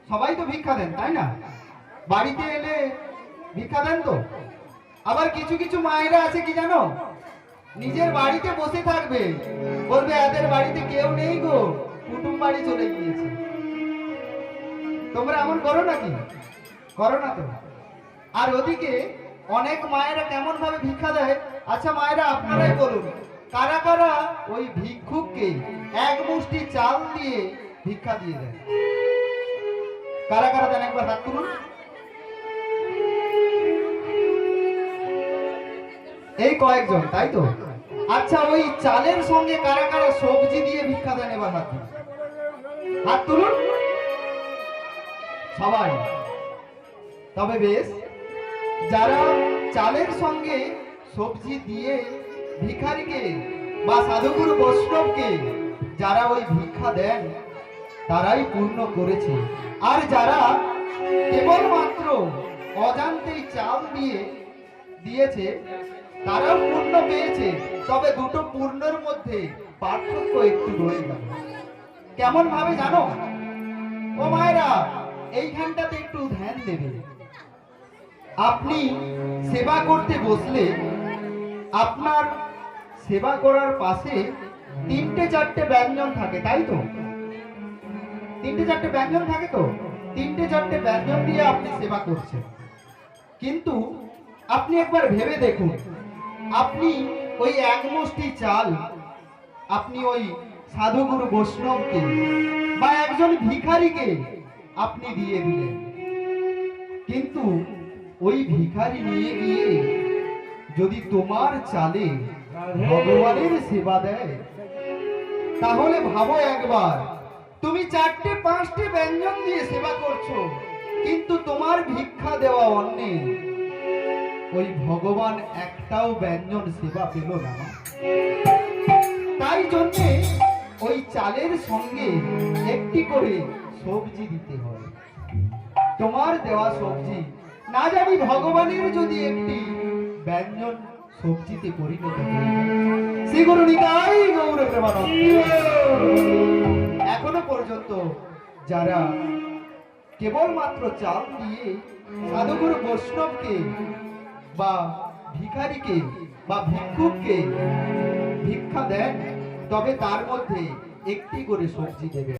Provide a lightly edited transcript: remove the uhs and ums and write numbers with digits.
সবাই তো ভিক্ষা দেন, তাই না? বাড়িতে এলে ভিক্ষা দেন তো। আবার কিছু কিছু মায়েরা আছে কি জানো, নিজের বাড়িতে বসে থাকবে, বলবে এদের বাড়িতে কেউ নেই গো, কুটুম বাড়ি চলে গিয়েছে। তোমরা এমন করো নাকি? করো না তো। আর ওদিকে অনেক মায়েরা কেমন ভাবে ভিক্ষা দেয়, আচ্ছা মায়েরা আপনারাই বলুন, কারা কারা ওই ভিক্ষুককে এক মুষ্টি চাল দিয়ে ভিক্ষা দিয়ে দেয়? কারা কারা দেন একবার হাত তুলুন। এই কয়েকজন, তাই তো? আচ্ছা ওই চালের সঙ্গে কারা কারা সবজি দিয়ে ভিক্ষা দেন? এবার হাত তুলুন, হাত তুলুন সবাই। তবে বেশ, যারা চালের সঙ্গে সবজি দিয়ে ভিখারিকে বা সাধুগুরু বৈষ্ণবকে যারা ওই ভিক্ষা দেন, তারাই পূর্ণ করেছে। আর যারা কেবলমাত্র অজান্তেই চাল দিয়ে দিয়েছে, তারাও পূর্ণ পেয়েছে। তবে দুটো পূর্ণের মধ্যে পার্থক্য একটু রয়ে গেল। কেমন ভাবে জানো? ও মায়েরা, এইখানটাতে একটু ধ্যান দেবে। আপনি সেবা করতে বসলে আপনার সেবা করার পাশে তিনটে চারটে ব্যঞ্জন থাকে, তাই তো? তিনটে চারটে ব্যঞ্জন থাকে তো। তিনটে চারটে ব্যঞ্জন দিয়ে আপনি সেবা করছেন, কিন্তু আপনি একবার ভেবে দেখুন, আপনি ওই এক মুষ্টি চাল আপনি ওই সাধুগুরু বৈষ্ণবকে বা একজন ভিখারিকে আপনি দিয়ে দিলেন, কিন্তু ওই ভিখারি নিয়ে গিয়ে যদি তোমার চালে ভগবানের সেবা দেয়, তাহলে ভাবো একবার, তুমি চারটে পাঁচটে ব্যঞ্জন দিয়ে সেবা করছো, কিন্তু তোমার ভিক্ষা দেওয়া অন্নে ওই ভগবান একটাও ব্যঞ্জন সেবা পেল না। তাই জন্যে ওই চালের সঙ্গে একটি করে সবজি দিতে হয়। তোমার দেওয়া সবজি না জানি ভগবানের যদি একটি ব্যঞ্জন সবজিতে পরিণত হয়ে যায়। শ্রী গুরু নিতাই গৌর প্রেমানন্দ। এখনো পর্যন্ত যারা কেবলমাত্র চাল দিয়ে সাধুগুরু বৈষ্ণবকে বা ভিখারিকে বা ভিক্ষুককে ভিক্ষা দেন, তবে তার মধ্যে একটি করে সবজি দেবে।